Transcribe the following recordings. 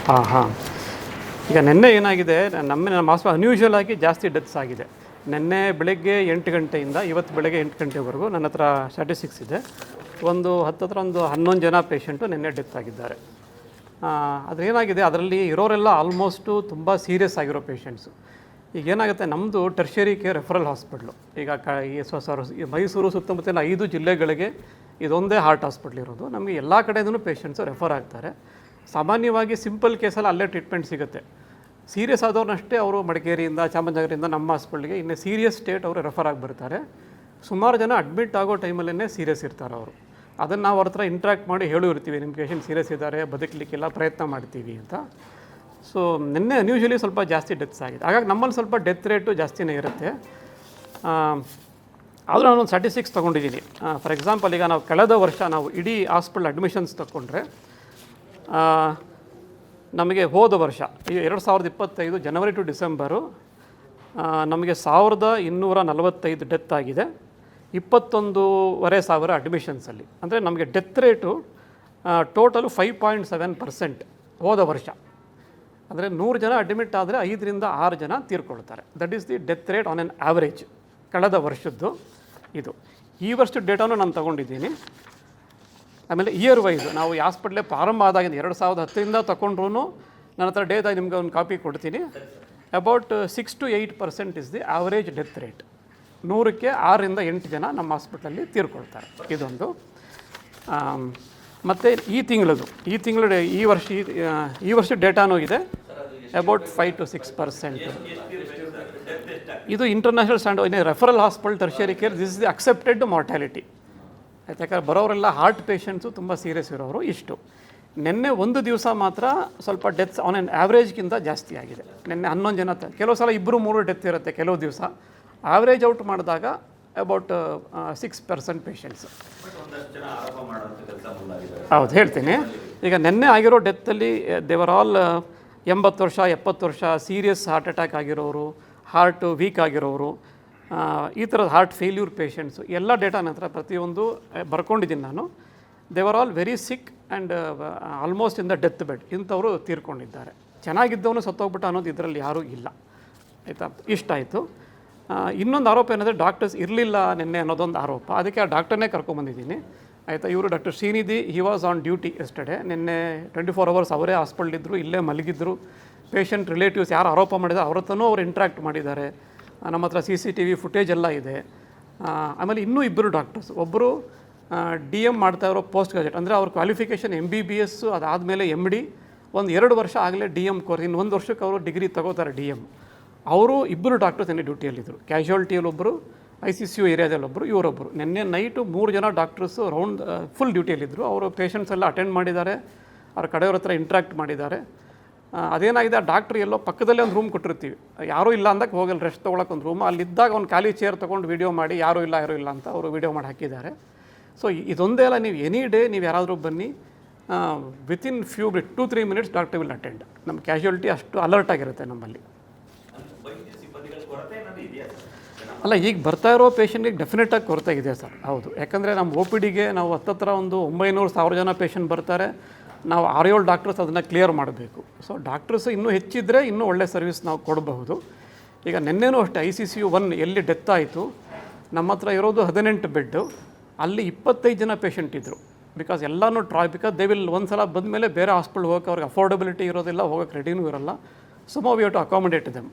ಹಾಂ ಹಾಂ ಈಗ ನಿನ್ನೆ ಏನಾಗಿದೆ, ನಮ್ಮ ಹಾಸ್ಪಿಟಲ್ ಅನ್ಯೂಶುವಲ್ ಆಗಿ ಜಾಸ್ತಿ ಡೆತ್ಸ್ ಆಗಿದೆ. ನಿನ್ನೆ ಬೆಳಗ್ಗೆ 8 ಗಂಟೆಯಿಂದ ಇವತ್ತು ಬೆಳಗ್ಗೆ 8 ಗಂಟೆವರೆಗೂ ನನ್ನ ಹತ್ರ ಸ್ಟ್ಯಾಟಿಸ್ಟಿಕ್ಸ್ ಇದೆ. ಒಂದು 11 ಜನ ಪೇಷಂಟು ನಿನ್ನೆ ಡೆತ್ ಆಗಿದ್ದಾರೆ. ಅದೇನಾಗಿದೆ, ಅದರಲ್ಲಿ ಇರೋರೆಲ್ಲ ಆಲ್ಮೋಸ್ಟು ತುಂಬ ಸೀರಿಯಸ್ ಆಗಿರೋ ಪೇಷಂಟ್ಸು. ಈಗ ಏನಾಗುತ್ತೆ, ನಮ್ಮದು ಟರ್ಷರಿ ಕೇರ್ ರೆಫರಲ್ ಹಾಸ್ಪಿಟ್ಲು. ಈಗ ಈ ಮೈಸೂರು ಸುತ್ತಮುತ್ತಲಿನ 5 ಜಿಲ್ಲೆಗಳಿಗೆ ಇದೊಂದೇ ಹಾರ್ಟ್ ಹಾಸ್ಪಿಟ್ಲ್ ಇರೋದು. ನಮಗೆ ಎಲ್ಲ ಕಡೆಯಿಂದನೂ ಪೇಷಂಟ್ಸು ರೆಫರ್ ಆಗ್ತಾರೆ. ಸಾಮಾನ್ಯವಾಗಿ ಸಿಂಪಲ್ ಕೇಸಲ್ಲಿ ಅಲ್ಲೇ ಟ್ರೀಟ್ಮೆಂಟ್ ಸಿಗುತ್ತೆ. ಸೀರಿಯಸ್ ಆದವ್ರನ್ನಷ್ಟೇ ಅವರು ಮಡಿಕೇರಿಯಿಂದ ಚಾಮರಾಜನಗರದಿಂದ ನಮ್ಮ ಹಾಸ್ಪಿಟ್ಲಿಗೆ, ಇನ್ನು ಸೀರಿಯಸ್ ಸ್ಟೇಟ್ ಅವರು ರೆಫರ್ ಆಗಿ ಬರ್ತಾರೆ. ಸುಮಾರು ಜನ ಅಡ್ಮಿಟ್ ಆಗೋ ಟೈಮಲ್ಲೇ ಸೀರಿಯಸ್ ಇರ್ತಾರೆ ಅವರು. ಅದನ್ನು ನಾವು ಅವ್ರ ಹತ್ರ ಇಂಟ್ರ್ಯಾಕ್ಟ್ ಮಾಡಿ ಹೇಳಿರ್ತೀವಿ, ನಿಮ್ಮ ಪೇಷಂಟ್ ಸೀರಿಯಸ್ ಇದ್ದಾರೆ, ಬದುಕಲಿಕ್ಕೆಲ್ಲ ಪ್ರಯತ್ನ ಮಾಡ್ತೀವಿ ಅಂತ. ಸೊ ನಿನ್ನೆ ಅನ್ಯೂಶಲಿ ಸ್ವಲ್ಪ ಜಾಸ್ತಿ ಡೆತ್ಸ್ ಆಗಿದೆ. ಹಾಗಾಗಿ ನಮ್ಮಲ್ಲಿ ಸ್ವಲ್ಪ ಡೆತ್ ರೇಟು ಜಾಸ್ತಿನೇ ಇರುತ್ತೆ. ಆದರೂ ನಾನೊಂದು ಸ್ಟ್ಯಾಟಿಸ್ಟಿಕ್ಸ್ ತೊಗೊಂಡಿದ್ದೀನಿ. ಫಾರ್ ಎಕ್ಸಾಂಪಲ್, ಈಗ ನಾವು ಕಳೆದ ವರ್ಷ ನಾವು ಇಡೀ ಹಾಸ್ಪಿಟಲ್ ಅಡ್ಮಿಷನ್ಸ್ ತೊಗೊಂಡ್ರೆ ನಮಗೆ ಹೋದ ವರ್ಷ 2025 ಜನವರಿ ಟು ಡಿಸೆಂಬರು ನಮಗೆ 1245 ಡೆತ್ ಆಗಿದೆ. 21,500 ಅಡ್ಮಿಷನ್ಸಲ್ಲಿ. ಅಂದರೆ ನಮಗೆ ಡೆತ್ ರೇಟು ಟೋಟಲು 5.7% ಹೋದ ವರ್ಷ. ಅಂದರೆ 100 ಜನ ಅಡ್ಮಿಟ್ ಆದರೆ 5ರಿಂದ 6 ಜನ ತೀರ್ಕೊಳ್ತಾರೆ. That is the death rate on an average ಕಳೆದ ವರ್ಷದ್ದು ಇದು. ಈ ವರ್ಷದ ಡೇಟಾನು ನಾನು ತೊಗೊಂಡಿದ್ದೀನಿ. ಆಮೇಲೆ ಇಯರ್ ವೈಸ್ ನಾವು ಈ ಹಾಸ್ಪಿಟ್ಲೇ ಪ್ರಾರಂಭ ಆದಾಗಿಂದ 2010ರಿಂದ ತೊಗೊಂಡ್ರೂ ನನ್ನ ಹತ್ರ ಡೇಟಾ ನಿಮಗೆ ಒಂದು ಕಾಪಿ ಕೊಡ್ತೀನಿ. About 6 to 8% is the average death rate. 100ಕ್ಕೆ 6ರಿಂದ 8 ಜನ ನಮ್ಮ ಹಾಸ್ಪಿಟಲಲ್ಲಿ ತೀರ್ಕೊಳ್ತಾರೆ. ಇದೊಂದು. ಮತ್ತು ಈ ವರ್ಷ ಡೇಟಾನೂ ಇದೆ. About 5 to 6%. ಇದು ಇಂಟರ್ನ್ಯಾಷನಲ್ ಸ್ಟ್ಯಾಂಡರ್ಡ್. ಇನ್ನು referral hospital tertiary care, this is the accepted mortality. ಆಯ್ತು, ಯಾಕಂದ್ರೆ ಬರೋರೆಲ್ಲ ಹಾರ್ಟ್ ಪೇಷಂಟ್ಸು ತುಂಬ ಸೀರಿಯಸ್ ಇರೋರು. ಇಷ್ಟು ನಿನ್ನೆ ಒಂದು ದಿವಸ ಮಾತ್ರ ಸ್ವಲ್ಪ ಡೆತ್ಸ್ ಆನ್ ಆನ್ ಆ್ಯಾವ್ರೇಜ್ಗಿಂತ ಜಾಸ್ತಿ ಆಗಿದೆ. ನಿನ್ನೆ 11 ಜನ, ಕೆಲವು ಸಲ 2-3 ಡೆತ್ ಇರುತ್ತೆ ಕೆಲವು ದಿವಸ. ಆವ್ರೇಜ್ ಔಟ್ ಮಾಡಿದಾಗ ಅಬೌಟ್ 6% ಪೇಷಂಟ್ಸ್. ಹೌದು, ಹೇಳ್ತೀನಿ. ಈಗ ನಿನ್ನೆ ಆಗಿರೋ ಡೆತ್ತಲ್ಲಿ ದೇವರ್ ಆಲ್ 80 ವರ್ಷ 70 ವರ್ಷ ಸೀರಿಯಸ್ ಹಾರ್ಟ್ ಅಟ್ಯಾಕ್ ಆಗಿರೋರು, ಹಾರ್ಟ್ ವೀಕ್ ಆಗಿರೋರು, ಈ ಥರದ ಹಾರ್ಟ್ ಫೇಲ್ಯೂರ್ ಪೇಷಂಟ್ಸು ಎಲ್ಲ ಡೇಟಾ ನಂತರ ಪ್ರತಿಯೊಂದು ಬರ್ಕೊಂಡಿದ್ದೀನಿ ನಾನು. They were all very sick and almost in the death bed. ಇಂಥವರು ತೀರ್ಕೊಂಡಿದ್ದಾರೆ. ಚೆನ್ನಾಗಿದ್ದವನು ಸತ್ತೋಗ್ಬಿಟ್ಟು ಅನ್ನೋದು ಇದರಲ್ಲಿ ಯಾರೂ ಇಲ್ಲ. ಆಯಿತಾ, ಇಷ್ಟಾಯಿತು. ಇನ್ನೊಂದು ಆರೋಪ ಏನಂದರೆ ಡಾಕ್ಟರ್ಸ್ ಇರಲಿಲ್ಲ ನಿನ್ನೆ ಅನ್ನೋದೊಂದು ಆರೋಪ. ಅದಕ್ಕೆ ಆ ಡಾಕ್ಟರ್ನೇ ಕರ್ಕೊಂಬಂದಿದ್ದೀನಿ. ಆಯಿತಾ, ಇವರು doctor Srinidhi, he was on duty yesterday. ನಿನ್ನೆ 24 hours ಅವರೇ ಹಾಸ್ಪಿಟ್ಲಿದ್ದರು, ಇಲ್ಲೇ ಮಲಗಿದ್ರು. ಪೇಷಂಟ್ ರಿಲೇಟಿವ್ಸ್ ಯಾರು ಆರೋಪ ಮಾಡಿದ್ದಾರೆ ಅವ್ರ ಹತ್ರನೂ ಅವ್ರು ಇಂಟ್ರ್ಯಾಕ್ಟ್ ಮಾಡಿದ್ದಾರೆ. ನಮ್ಮ ಹತ್ರ CCTV ಫುಟೇಜ್ ಎಲ್ಲ ಇದೆ. ಆಮೇಲೆ ಇನ್ನೂ 2 ಡಾಕ್ಟರ್ಸ್, ಒಬ್ಬರು DM ಮಾಡ್ತಾ ಇರೋ ಪೋಸ್ಟ್ ಗ್ರಾಜುಯೇಟ್, ಅಂದರೆ ಅವ್ರ ಕ್ವಾಲಿಫಿಕೇಷನ್ MBBS, ಅದಾದಮೇಲೆ MD, 1-2 ವರ್ಷ ಆಗಲೇ DM ಕೋರ್ಸ್, ಇನ್ನು 1 ವರ್ಷಕ್ಕೆ ಅವರು ಡಿಗ್ರಿ ತಗೋತಾರೆ DM. ಅವರು 2 ಡಾಕ್ಟರ್ಸ್ ನಿನ್ನೆ ಡ್ಯೂಟಿಯಲ್ಲಿದ್ದರು. ಕ್ಯಾಶುಯಾಲಿಟಿಯಲ್ಲಿ ಒಬ್ಬರು, ICCU ಏರಿಯಾದಲ್ಲಿ ಒಬ್ಬರು, ಇವರೊಬ್ಬರು. ನಿನ್ನೆ ನೈಟು 3 ಜನ ಡಾಕ್ಟರ್ಸು ರೌಂಡ್ ಫುಲ್ ಡ್ಯೂಟಿಯಲ್ಲಿದ್ದರು. ಅವರು ಪೇಷಂಟ್ಸ್ ಎಲ್ಲ ಅಟೆಂಡ್ ಮಾಡಿದ್ದಾರೆ, ಅವ್ರ ಕಡೆಯವ್ರ ಹತ್ರ ಇಂಟ್ರ್ಯಾಕ್ಟ್ ಮಾಡಿದ್ದಾರೆ. ಅದೇನಾಗಿದೆ, ಆ ಡಾಕ್ಟ್ರ್ ಎಲ್ಲೋ ಪಕ್ಕದಲ್ಲೇ ಒಂದು ರೂಮ್ ಕೊಟ್ಟಿರ್ತೀವಿ, ಯಾರೂ ಇಲ್ಲ ಅಂದಾಗ ಹೋಗಲ್ಲ ರೆಸ್ಟ್ ತೊಗೊಳಕ್ಕೆ ಒಂದು ರೂಮು. ಅಲ್ಲಿದ್ದಾಗ ಒಂದು ಖಾಲಿ ಚೇರ್ ತೊಗೊಂಡು ವೀಡಿಯೋ ಮಾಡಿ ಯಾರೂ ಇಲ್ಲ ಅಂತ ಅವರು ವೀಡಿಯೋ ಮಾಡಿ ಹಾಕಿದ್ದಾರೆ. ಸೊ ಇದೊಂದೇ ಅಲ್ಲ, ನೀವು ಎನಿ ಡೇ ನೀವು ಯಾರಾದರೂ ಬನ್ನಿ, within 2-3 minutes doctor will attend. ನಮ್ಮ ಕ್ಯಾಶುಯಾಲಿಟಿ ಅಷ್ಟು ಅಲರ್ಟ್ ಆಗಿರುತ್ತೆ ನಮ್ಮಲ್ಲಿ. ಅಲ್ಲ, ಈಗ ಬರ್ತಾ ಇರೋ ಪೇಷಂಟ್ಗೆ ಡೆಫಿನೆಟಾಗಿ ಕೊರತೆ ಇದೆ ಸರ್. ಹೌದು, ಯಾಕಂದರೆ ನಮ್ಮ OPDಗೆ ನಾವು ಹತ್ತತ್ರ ಒಂದು 900-1000 ಜನ ಪೇಷಂಟ್ ಬರ್ತಾರೆ. ನಾವು 6-7 ಡಾಕ್ಟರ್ಸ್ ಅದನ್ನು ಕ್ಲಿಯರ್ ಮಾಡಬೇಕು. ಸೊ ಡಾಕ್ಟರ್ಸ್ ಇನ್ನೂ ಹೆಚ್ಚಿದ್ರೆ ಇನ್ನೂ ಒಳ್ಳೆ ಸರ್ವಿಸ್ ನಾವು ಕೊಡಬಹುದು. ಈಗ ನಿನ್ನೆನೂ ಅಷ್ಟೇ ICCU 1 ಎಲ್ಲಿ ಡೆತ್ ಆಯಿತು, ನಮ್ಮ ಹತ್ರ ಇರೋದು 18 ಬೆಡ್ಡು, ಅಲ್ಲಿ 25 ಜನ ಪೇಷಂಟ್ ಇದ್ದರು. ಬಿಕಾಸ್ ಎಲ್ಲನೂ ಬಿಕಾಸ್ ದೇ ವಿಲ್ ಒಂದು ಸಲ ಬಂದ ಮೇಲೆ ಬೇರೆ ಹಾಸ್ಪಿಟಲ್ ಹೋಗೋಕೆ ಅವ್ರಿಗೆ ಅಫೋರ್ಡಬಿಲಿಟಿ ಇರೋದಿಲ್ಲ, ಹೋಗೋಕ್ಕೆ ರೆಡಿನೂ ಇರೋಲ್ಲ. So we have to accommodate them.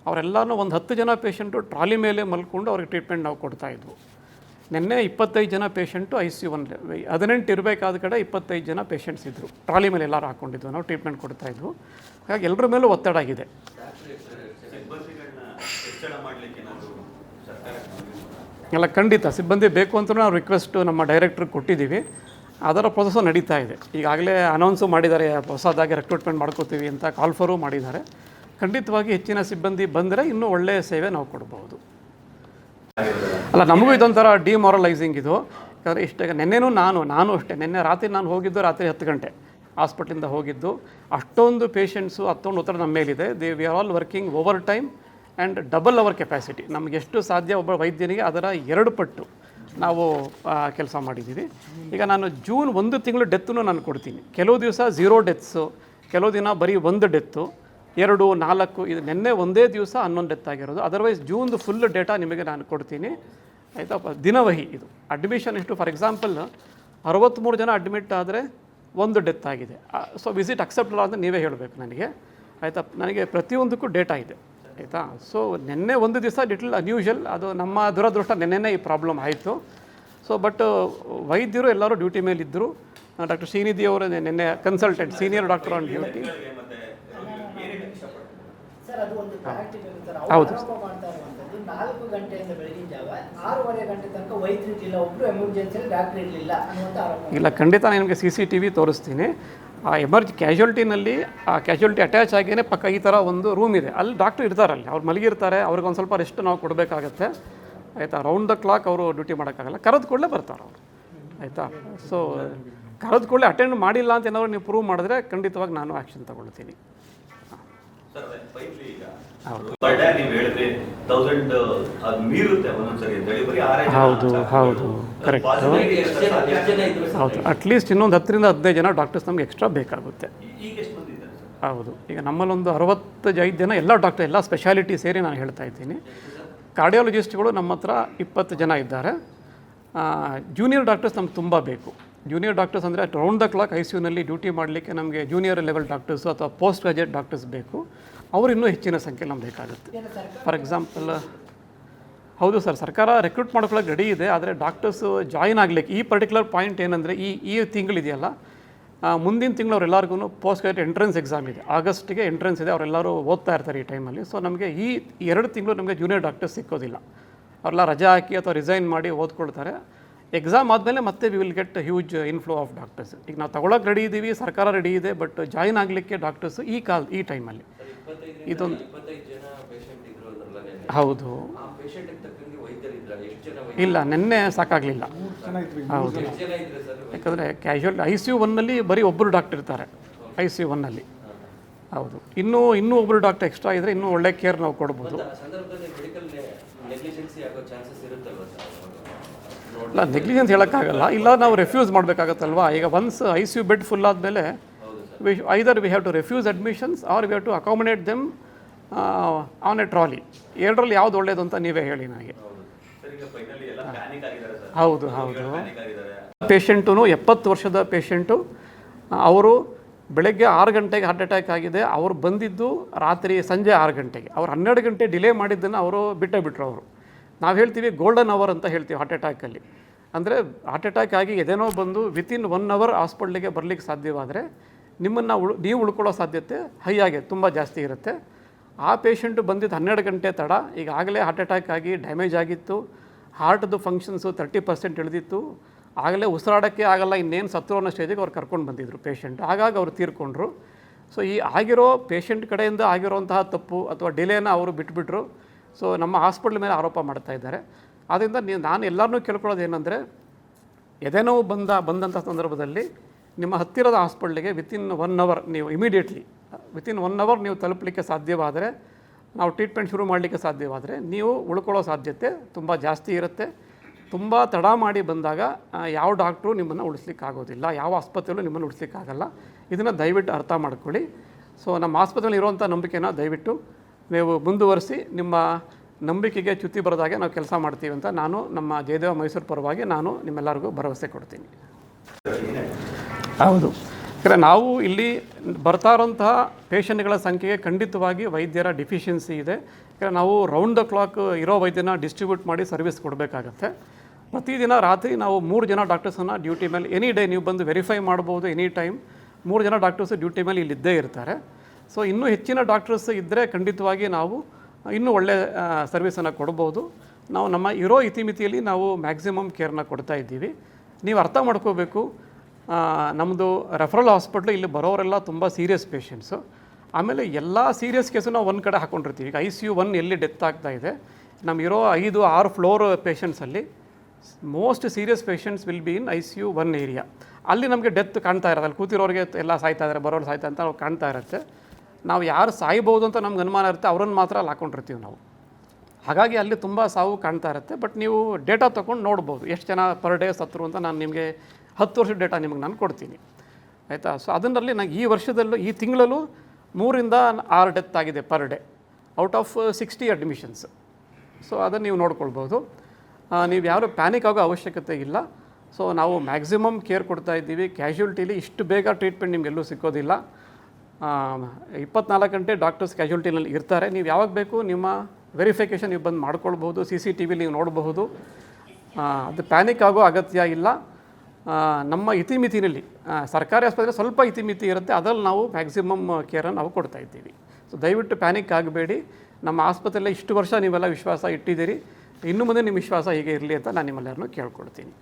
ಅವರೆಲ್ಲನೂ ಒಂದು 10 ಜನ ಪೇಷಂಟು ಟ್ರಾಲಿ ಮೇಲೆ ಮಲ್ಕೊಂಡು ಅವ್ರಿಗೆ ಟ್ರೀಟ್ಮೆಂಟ್ ನಾವು ಕೊಡ್ತಾಯಿದ್ವು. ನಿನ್ನೆ 25 ಜನ ಪೇಷಂಟು ICU 1, 18 ಇರಬೇಕಾದ ಕಡೆ 25 ಜನ ಪೇಷಂಟ್ಸ್ ಇದ್ದರು. ಟ್ರಾಲಿ ಮೇಲೆ ಎಲ್ಲರೂ ಹಾಕ್ಕೊಂಡಿದ್ವು, ನಾವು ಟ್ರೀಟ್ಮೆಂಟ್ ಕೊಡ್ತಾಯಿದ್ವು. ಹಾಗಾಗಿ ಎಲ್ಲರ ಮೇಲೂ ಒತ್ತಡ ಆಗಿದೆ. ಎಲ್ಲ ಖಂಡಿತ ಸಿಬ್ಬಂದಿ ಬೇಕು ಅಂತ ನಾವು ರಿಕ್ವೆಸ್ಟು ನಮ್ಮ ಡೈರೆಕ್ಟ್ರಿಗೆ ಕೊಟ್ಟಿದ್ದೀವಿ. ಅದರ ಪ್ರೊಸೆಸ್ಸು ನಡೀತಾ ಇದೆ. ಈಗಾಗಲೇ ಅನೌನ್ಸು ಮಾಡಿದ್ದಾರೆ, ಹೊಸದಾಗಿ ರೆಕ್ರೂಟ್ಮೆಂಟ್ ಮಾಡ್ಕೋತೀವಿ ಅಂತ ಕಾಲ್ಫರು ಮಾಡಿದ್ದಾರೆ. ಖಂಡಿತವಾಗಿ ಹೆಚ್ಚಿನ ಸಿಬ್ಬಂದಿ ಬಂದರೆ ಇನ್ನೂ ಒಳ್ಳೆಯ ಸೇವೆ ನಾವು ಕೊಡ್ಬೋದು. ಅಲ್ಲ, ನಮಗೂ ಇದೊಂಥರ ಡಿಮಾರಲೈಸಿಂಗ್ ಇದು. ಯಾಕಂದರೆ ನಿನ್ನೆನೂ ನಾನು ಅಷ್ಟೇ, ನಿನ್ನೆ ರಾತ್ರಿ ನಾನು ಹೋಗಿದ್ದು ರಾತ್ರಿ 10 ಗಂಟೆ ಹಾಸ್ಪಿಟ್ಲಿಂದ ಹೋಗಿದ್ದು. ಅಷ್ಟೊಂದು ಪೇಷಂಟ್ಸು, ಅಷ್ಟೊಂದು ಒತ್ತಡ ನಮ್ಮ ಮೇಲಿದೆ. We are all working overtime and double our capacity. ನಮಗೆಷ್ಟು ಸಾಧ್ಯ ಒಬ್ಬ ವೈದ್ಯನಿಗೆ ಅದರ 2 ಪಟ್ಟು ನಾವು ಕೆಲಸ ಮಾಡಿದ್ದೀವಿ. ಈಗ ನಾನು ಜೂನ್ 1 ತಿಂಗಳು ಡೆತ್ತನ್ನು ನಾನು ಕೊಡ್ತೀನಿ. ಕೆಲವು ದಿವಸ 0 ಡೆತ್ಸು, ಕೆಲವು ದಿನ ಬರೀ 1 ಡೆತ್ತು, 2, 4 ಇದು ನಿನ್ನೆ ಒಂದೇ ದಿವಸ 11 ಡೆತ್ ಆಗಿರೋದು. ಅದರ್ವೈಸ್ ಜೂನ್ದು ಫುಲ್ ಡೇಟಾ ನಿಮಗೆ ನಾನು ಕೊಡ್ತೀನಿ, ಆಯಿತಾ. ದಿನವಹಿ ಇದು ಅಡ್ಮಿಷನ್ ಎಷ್ಟು, ಫಾರ್ ಎಕ್ಸಾಂಪಲ್ 63 ಜನ ಅಡ್ಮಿಟ್ ಆದರೆ 1 ಡೆತ್ ಆಗಿದೆ. ಸೊ ವಿಸಿಟ್ ಅಕ್ಸೆಪ್ಟಬಲ್ ಅಂತ ನೀವೇ ಹೇಳಬೇಕು ನನಗೆ, ಆಯಿತಾ. ನನಗೆ ಪ್ರತಿಯೊಂದಕ್ಕೂ ಡೇಟಾ ಇದೆ, ಆಯಿತಾ. ಸೊ ನಿನ್ನೆ ಒಂದು ದಿವಸ ಲಿಟಲ್ ಅನ್ಯೂಷಲ್, ಅದು ನಮ್ಮ ದುರದೃಷ್ಟ, ನಿನ್ನೆನೇ ಈ ಪ್ರಾಬ್ಲಮ್ ಆಯಿತು. ಸೊ ಬಟ್ ವೈದ್ಯರು ಎಲ್ಲರೂ ಡ್ಯೂಟಿ ಮೇಲಿದ್ದರು. ಡಾಕ್ಟರ್ ಶ್ರೀನಿಧಿ ಅವರು ನಿನ್ನೆ consultant senior doctor on duty. ಹೌದು 4 ಗಂಟೆಯಿಂದ ಬೆಳಗಿನ ಜಾವ 6:30 ಗಂಟೆ ತನಕ ವೈದ್ಯರು ಇರಲಿಲ್ಲ, ಒಬ್ಬರು ಎಮರ್ಜೆನ್ಸಿಯಲ್ಲಿ ಡಾಕ್ಟರ್ ಇರಲಿಲ್ಲ ಅನ್ನುವಂಥ ಆರೋಪ. ಇಲ್ಲ, ಖಂಡಿತ ನಾನು ನಿಮಗೆ CCTV ತೋರಿಸ್ತೀನಿ. ಆ ಕ್ಯಾಶುಯಾಲಿಟಿನಲ್ಲಿ ಆ ಕ್ಯಾಶುಯಾಲಿಟಿ ಅಟ್ಯಾಚ್ ಆಗಿಯೇ ಪಕ್ಕ ಈ ಥರ ಒಂದು ರೂಮ್ ಇದೆ, ಅಲ್ಲಿ ಡಾಕ್ಟ್ರು ಇರ್ತಾರಲ್ಲಿ, ಅವ್ರು ಮಲಗಿರ್ತಾರೆ, ಅವ್ರಿಗೆ ಒಂದು ಸ್ವಲ್ಪ ರೆಸ್ಟ್ ನಾವು ಕೊಡಬೇಕಾಗತ್ತೆ, ಆಯಿತಾ. ರೌಂಡ್ ದ ಕ್ಲಾಕ್ ಅವರು ಡ್ಯೂಟಿ ಮಾಡೋಕ್ಕಾಗಲ್ಲ, ಕರೆದು ಕೂಡಲೇ ಬರ್ತಾರೆ ಅವರು, ಆಯಿತಾ. ಸೊ ಕರೆದು ಕೂಡಲೇ ಅಟೆಂಡ್ ಮಾಡಿಲ್ಲ ಅಂತ ಏನಾದ್ರು ನೀವು ಪ್ರೂವ್ ಮಾಡಿದ್ರೆ ಖಂಡಿತವಾಗಿ ನಾನು ಆ್ಯಕ್ಷನ್ ತಗೊಳ್ತೀನಿ. ಹೌದು ಹೌದು ಕರೆಕ್ಟ್. ಹೌದು, ಅಟ್ಲೀಸ್ಟ್ ಇನ್ನೊಂದು 10ರಿಂದ 15 ಜನ ಡಾಕ್ಟರ್ಸ್ ನಮ್ಗೆ ಎಕ್ಸ್ಟ್ರಾ ಬೇಕಾಗುತ್ತೆ. ಹೌದು, ಈಗ ನಮ್ಮಲ್ಲೊಂದು 65 ಜನ ಎಲ್ಲ ಡಾಕ್ಟರ್, ಎಲ್ಲ ಸ್ಪೆಷಾಲಿಟಿ ಸೇರಿ ನಾನು ಹೇಳ್ತಾ ಇದ್ದೀನಿ. ಕಾರ್ಡಿಯಾಲಜಿಸ್ಟ್ಗಳು ನಮ್ಮ ಹತ್ರ 20 ಜನ ಇದ್ದಾರೆ. ಜೂನಿಯರ್ ಡಾಕ್ಟರ್ಸ್ ನಮ್ಗೆ ತುಂಬ ಬೇಕು. ಜೂನಿಯರ್ ಡಾಕ್ಟರ್ಸ್ ಅಂದರೆ ರೌಂಡ್ ದ ಕ್ಲಾಕ್ ICUನಲ್ಲಿ ಡ್ಯೂಟಿ ಮಾಡಲಿಕ್ಕೆ ನಮಗೆ ಜೂನಿಯರ್ ಲೆವೆಲ್ ಡಾಕ್ಟರ್ಸು ಅಥವಾ ಪೋಸ್ಟ್ ಗ್ರಾಜುಯೇಟ್ ಡಾಕ್ಟರ್ಸ್ ಬೇಕು. ಅವರು ಇನ್ನೂ ಹೆಚ್ಚಿನ ಸಂಖ್ಯೆ ನಮ್ಗೆ ಬೇಕಾಗುತ್ತೆ. ಫಾರ್ ಎಕ್ಸಾಂಪಲ್, ಹೌದು ಸರ್, ಸರ್ಕಾರ ರೆಕ್ರೂಟ್ ಮಾಡ್ಕೊಳ್ಳೋಕೆ ರೆಡಿ ಇದೆ, ಆದರೆ ಡಾಕ್ಟರ್ಸು ಜಾಯಿನ್ ಆಗಲಿಕ್ಕೆ ಈ ಪರ್ಟಿಕ್ಯುಲರ್ ಪಾಯಿಂಟ್ ಏನಂದರೆ ಈ ತಿಂಗಳಿದೆಯಲ್ಲ, ಮುಂದಿನ ತಿಂಗಳು ಅವರೆಲ್ಲರಿಗೂ ಪೋಸ್ಟ್ ಗ್ರಾಜುಯೇಟ್ ಎಂಟ್ರೆನ್ಸ್ ಎಕ್ಸಾಮ್ ಇದೆ, ಆಗಸ್ಟಿಗೆ ಎಂಟ್ರೆನ್ಸ್ ಇದೆ, ಅವರೆಲ್ಲರೂ ಓದ್ತಾ ಇರ್ತಾರೆ ಈ ಟೈಮಲ್ಲಿ. ಸೊ ನಮಗೆ ಈ 2 ತಿಂಗಳು ನಮಗೆ ಜೂನಿಯರ್ ಡಾಕ್ಟರ್ಸ್ ಸಿಕ್ಕೋದಿಲ್ಲ, ಅವರೆಲ್ಲ ರಜಾ ಹಾಕಿ ಅಥವಾ ರಿಸೈನ್ ಮಾಡಿ ಓದ್ಕೊಳ್ತಾರೆ. ಎಕ್ಸಾಮ್ ಆದಮೇಲೆ ಮತ್ತೆ we will get huge inflow of doctors. ಈಗ ನಾವು ತಗೊಳ್ಳೋಕೆ ರೆಡಿ ಇದ್ದೀವಿ, ಸರ್ಕಾರ ರೆಡಿ ಇದೆ, ಬಟ್ ಜಾಯಿನ್ ಆಗಲಿಕ್ಕೆ ಡಾಕ್ಟರ್ಸು ಈ ಟೈಮಲ್ಲಿ ಇದೊಂದು. ಹೌದು, ಇಲ್ಲ ನಿನ್ನೆ ಸಾಕಾಗಲಿಲ್ಲ. ಹೌದು, ಯಾಕಂದರೆ ಕ್ಯಾಶುಯಲ್ ICU 1ನಲ್ಲಿ ಬರೀ ಒಬ್ಬರು ಡಾಕ್ಟರ್ ಇರ್ತಾರೆ, ICU 1ನಲ್ಲಿ. ಹೌದು, ಇನ್ನೂ ಒಬ್ಬರು ಡಾಕ್ಟರ್ ಎಕ್ಸ್ಟ್ರಾ ಇದ್ದರೆ ಇನ್ನೂ ಒಳ್ಳೆ ಕೇರ್ ನಾವು ಕೊಡ್ಬೋದು. ಇಲ್ಲ, ನೆಗ್ಲಿಜೆನ್ಸ್ ಹೇಳೋಕ್ಕಾಗಲ್ಲ, ಇಲ್ಲ ನಾವು ರೆಫ್ಯೂಸ್ ಮಾಡಬೇಕಾಗತ್ತಲ್ವಾ. ಈಗ ಒನ್ಸ್ ICU ಬೆಡ್ ಫುಲ್ ಆದಮೇಲೆ either we have to refuse admissions or we have to accommodate them on a trolley. 2ರಲ್ಲಿ ಯಾವುದು ಒಳ್ಳೇದು ಅಂತ ನೀವೇ ಹೇಳಿ ನನಗೆ. ಹೌದು ಹೌದು, ಪೇಷಂಟು 70 ವರ್ಷದ ಪೇಷಂಟು, ಅವರು ಬೆಳಗ್ಗೆ 6 ಗಂಟೆಗೆ ಹಾರ್ಟ್ ಅಟ್ಯಾಕ್ ಆಗಿದೆ, ಅವರು ಬಂದಿದ್ದು ಸಂಜೆ 6 ಗಂಟೆಗೆ. ಅವ್ರು 12 ಗಂಟೆ ಡಿಲೇ ಮಾಡಿದ್ದನ್ನು ಅವರು ಬಿಟ್ಟರು. ಅವರು ನಾವು ಹೇಳ್ತೀವಿ ಗೋಲ್ಡನ್ ಅವರ್ ಅಂತ ಹೇಳ್ತೀವಿ ಹಾರ್ಟ್ ಅಟ್ಯಾಕಲ್ಲಿ. ಅಂದರೆ ಹಾರ್ಟ್ ಅಟ್ಯಾಕ್ ಆಗಿ ಎದೇನೋ ಬಂದು ವಿತಿನ್ 1 ಅವರ್ ಹಾಸ್ಪಿಟ್ಲಿಗೆ ಬರಲಿಕ್ಕೆ ಸಾಧ್ಯವಾದರೆ ನಿಮ್ಮನ್ನು ನೀವು ಉಳ್ಕೊಳ್ಳೋ ಸಾಧ್ಯತೆ ಹೈ ಆಗಿ ತುಂಬ ಜಾಸ್ತಿ ಇರುತ್ತೆ. ಆ ಪೇಷಂಟು ಬಂದಿದ್ದು 12 ಗಂಟೆ ತಡ, ಈಗಾಗಲೇ ಹಾರ್ಟ್ ಅಟ್ಯಾಕ್ ಆಗಿ ಡ್ಯಾಮೇಜ್ ಆಗಿತ್ತು, ಹಾರ್ಟ್ದು ಫಂಕ್ಷನ್ಸು 30% ಇಳಿದಿತ್ತು, ಆಗಲೇ ಉಸಿರಾಡೋಕ್ಕೆ ಆಗಲ್ಲ, ಇನ್ನೇನು ಸತ್ರು ಅನ್ನೋ ಸ್ಟೇಜಿಗೆ ಅವ್ರು ಕರ್ಕೊಂಡು ಬಂದಿದ್ದರು ಪೇಷಂಟ್. ಹಾಗಾಗಿ ಅವರು ತೀರ್ಕೊಂಡ್ರು. ಸೊ ಈ ಆಗಿರೋ ಪೇಷಂಟ್ ಕಡೆಯಿಂದ ಆಗಿರೋಂತಹ ತಪ್ಪು ಅಥವಾ ಡಿಲೇನ ಅವರು ಬಿಟ್ಬಿಟ್ರು. ಸೊ ನಮ್ಮ ಹಾಸ್ಪಿಟ್ಲ್ ಮೇಲೆ ಆರೋಪ ಮಾಡ್ತಾ ಇದ್ದಾರೆ. ಆದ್ದರಿಂದ ನಾನು ಎಲ್ಲರನ್ನೂ ಕೇಳ್ಕೊಳ್ಳೋದು ಏನಂದರೆ, ಎದೆನೋವು ಬಂದಂಥ ಸಂದರ್ಭದಲ್ಲಿ ನಿಮ್ಮ ಹತ್ತಿರದ ಹಾಸ್ಪಿಟ್ಲಿಗೆ ವಿತಿನ್ 1 ಅವರ್ ನೀವು ವಿತಿನ್ 1 ಅವರ್ ನೀವು ತಲುಪಲಿಕ್ಕೆ ಸಾಧ್ಯವಾದರೆ, ನಾವು ಟ್ರೀಟ್ಮೆಂಟ್ ಶುರು ಮಾಡಲಿಕ್ಕೆ ಸಾಧ್ಯವಾದರೆ ನೀವು ಉಳ್ಕೊಳ್ಳೋ ಸಾಧ್ಯತೆ ತುಂಬ ಜಾಸ್ತಿ ಇರುತ್ತೆ. ತುಂಬ ತಡ ಮಾಡಿ ಬಂದಾಗ ಯಾವ ಡಾಕ್ಟ್ರು ನಿಮ್ಮನ್ನು ಉಳಿಸ್ಲಿಕ್ಕಾಗೋದಿಲ್ಲ, ಯಾವ ಆಸ್ಪತ್ರೆಯಲ್ಲೂ ನಿಮ್ಮನ್ನು ಉಳಿಸ್ಲಿಕ್ಕಾಗಲ್ಲ. ಇದನ್ನು ದಯವಿಟ್ಟು ಅರ್ಥ ಮಾಡ್ಕೊಳ್ಳಿ. ಸೊ ನಮ್ಮ ಆಸ್ಪತ್ರೆಯಲ್ಲಿ ಇರುವಂಥ ನಂಬಿಕೆನ ದಯವಿಟ್ಟು ನೀವು ಮುಂದುವರಿಸಿ, ನಿಮ್ಮ ನಂಬಿಕೆಗೆ ಚ್ಯುತಿ ಬರೋದಾಗೆ ನಾವು ಕೆಲಸ ಮಾಡ್ತೀವಿ ಅಂತ ನಾನು ನಮ್ಮ ಜಯದೇವ ಮೈಸೂರು ಪರವಾಗಿ ನಾನು ನಿಮ್ಮೆಲ್ಲರಿಗೂ ಭರವಸೆ ಕೊಡ್ತೀನಿ. ಹೌದು, ಯಾಕಂದರೆ ನಾವು ಇಲ್ಲಿ ಬರ್ತಾ ಇರೋಂತಹ ಪೇಷಂಟ್ಗಳ ಸಂಖ್ಯೆಗೆ ಖಂಡಿತವಾಗಿ ವೈದ್ಯರ ಡಿಫಿಷಿಯನ್ಸಿ ಇದೆ. ಯಾಕಂದರೆ ನಾವು ರೌಂಡ್ ದ ಕ್ಲಾಕ್ ಇರೋ ವೈದ್ಯನ ಡಿಸ್ಟ್ರಿಬ್ಯೂಟ್ ಮಾಡಿ ಸರ್ವಿಸ್ ಕೊಡಬೇಕಾಗತ್ತೆ. ಪ್ರತಿದಿನ ರಾತ್ರಿ ನಾವು 3 ಜನ ಡಾಕ್ಟರ್ಸನ್ನು ಡ್ಯೂಟಿ ಮೇಲೆ ಎನಿ ಡೇ ನೀವು ಬಂದು ವೆರಿಫೈ ಮಾಡ್ಬೋದು, ಎನಿ ಟೈಮ್ 3 ಜನ ಡಾಕ್ಟರ್ಸ್ ಡ್ಯೂಟಿ ಮೇಲೆ ಇಲ್ಲಿದ್ದೇ ಇರ್ತಾರೆ. ಸೊ ಇನ್ನೂ ಹೆಚ್ಚಿನ ಡಾಕ್ಟರ್ಸ್ ಇದ್ದರೆ ಖಂಡಿತವಾಗಿ ನಾವು ಇನ್ನೂ ಒಳ್ಳೆಯ ಸರ್ವಿಸನ್ನು ಕೊಡ್ಬೋದು. ನಾವು ನಮ್ಮ ಇರೋ ಇತಿಮಿತಿಯಲ್ಲಿ ನಾವು ಮ್ಯಾಕ್ಸಿಮಮ್ ಕೇರ್ನ ಕೊಡ್ತಾ ಇದ್ದೀವಿ. ನೀವು ಅರ್ಥ ಮಾಡ್ಕೋಬೇಕು, ನಮ್ಮದು ರೆಫರಲ್ ಹಾಸ್ಪಿಟ್ಲು ಇಲ್ಲಿ ಬರೋರೆಲ್ಲ ತುಂಬ ಸೀರಿಯಸ್ ಪೇಷಂಟ್ಸು. ಆಮೇಲೆ ಎಲ್ಲ ಸೀರಿಯಸ್ ಕೇಸು ನಾವು ಒಂದು ಕಡೆ ಹಾಕ್ಕೊಂಡಿರ್ತೀವಿ. ಈಗ ICU 1 ಎಲ್ಲಿ ಡೆತ್ ಆಗ್ತಾ ಇದೆ, ನಮಗಿರೋ 5-6 ಫ್ಲೋರ್ ಪೇಷಂಟ್ಸಲ್ಲಿ most serious patients will be in ICU 1 area. ಅಲ್ಲಿ ನಮಗೆ ಡೆತ್ ಕಾಣ್ತಾ ಇರೋದು, ಅಲ್ಲಿ ಕೂತಿರೋರಿಗೆ ಎಲ್ಲ ಸಾಯ್ತಾ ಇದ್ದಾರೆ, ಬರೋರು ಸಾಯ್ತಾ ಅಂತ ನಾವು ಕಾಣ್ತಾ ಇರುತ್ತೆ. ನಾವು ಯಾರು ಸಾಯ್ಬೋದು ಅಂತ ನಮ್ಗೆ ಅನುಮಾನ ಇರುತ್ತೆ, ಅವ್ರನ್ನ ಮಾತ್ರ ಅಲ್ಲಿ ಹಾಕ್ಕೊಂಡಿರ್ತೀವಿ ನಾವು. ಹಾಗಾಗಿ ಅಲ್ಲಿ ತುಂಬ ಸಾವು ಕಾಣ್ತಾ ಇರುತ್ತೆ. ಬಟ್ ನೀವು ಡೇಟಾ ತೊಗೊಂಡು ನೋಡ್ಬೋದು ಎಷ್ಟು ಜನ ಪರ್ ಡೇ ಸತ್ರು ಅಂತ. ನಾನು ನಿಮಗೆ 10 ವರ್ಷದ ಡೇಟಾ ನಿಮಗೆ ನಾನು ಕೊಡ್ತೀನಿ, ಆಯಿತಾ. ಸೊ ಅದರಲ್ಲಿ ನನಗೆ ಈ ವರ್ಷದಲ್ಲೂ ಈ ತಿಂಗಳಲ್ಲೂ 3ರಿಂದ 6 ಡೆತ್ ಆಗಿದೆ per day out of 60 admissions. So ಅದನ್ನು ನೀವು ನೋಡ್ಕೊಳ್ಬೋದು. ನೀವು ಯಾರು ಪ್ಯಾನಿಕ್ ಆಗೋ ಅವಶ್ಯಕತೆ ಇಲ್ಲ. ಸೊ ನಾವು ಮ್ಯಾಕ್ಸಿಮಮ್ ಕೇರ್ ಕೊಡ್ತಾ ಇದ್ದೀವಿ. ಕ್ಯಾಶುಯಾಲಿಟಿಲಿ ಇಷ್ಟು ಬೇಗ ಟ್ರೀಟ್ಮೆಂಟ್ ನಿಮಗೆಲ್ಲೂ ಸಿಕ್ಕೋದಿಲ್ಲ. 24 ಗಂಟೆ ಡಾಕ್ಟರ್ಸ್ ಕ್ಯಾಶುಯಾಲಿಟಿನಲ್ಲಿ ಇರ್ತಾರೆ. ನೀವು ಯಾವಾಗ ಬೇಕು ನಿಮ್ಮ ವೆರಿಫಿಕೇಷನ್ ನೀವು ಬಂದು ಮಾಡ್ಕೊಳ್ಬೋದು. CCTV ನೀವು ನೋಡಬಹುದು. ಅದು ಪ್ಯಾನಿಕ್ ಆಗೋ ಅಗತ್ಯ ಇಲ್ಲ. ನಮ್ಮ ಇತಿಮಿತಿನಲ್ಲಿ ಸರ್ಕಾರಿ ಆಸ್ಪತ್ರೆ ಸ್ವಲ್ಪ ಇತಿಮಿತಿ ಇರುತ್ತೆ, ಅದರಲ್ಲಿ ನಾವು ಮ್ಯಾಕ್ಸಿಮಮ್ ಕೇರನ್ನು ನಾವು ಕೊಡ್ತಾ ಇದ್ದೀವಿ. ಸೊ ದಯವಿಟ್ಟು ಪ್ಯಾನಿಕ್ ಆಗಬೇಡಿ. ನಮ್ಮ ಆಸ್ಪತ್ರೆಯಲ್ಲಿ ಇಷ್ಟು ವರ್ಷ ನೀವೆಲ್ಲ ವಿಶ್ವಾಸ ಇಟ್ಟಿದ್ದೀರಿ, ಇನ್ನು ಮುಂದೆ ನಿಮ್ಮ ವಿಶ್ವಾಸ ಹೀಗೆ ಇರಲಿ ಅಂತ ನಾನು ನಿಮ್ಮೆಲ್ಲರನ್ನೂ ಕೇಳ್ಕೊಡ್ತೀನಿ.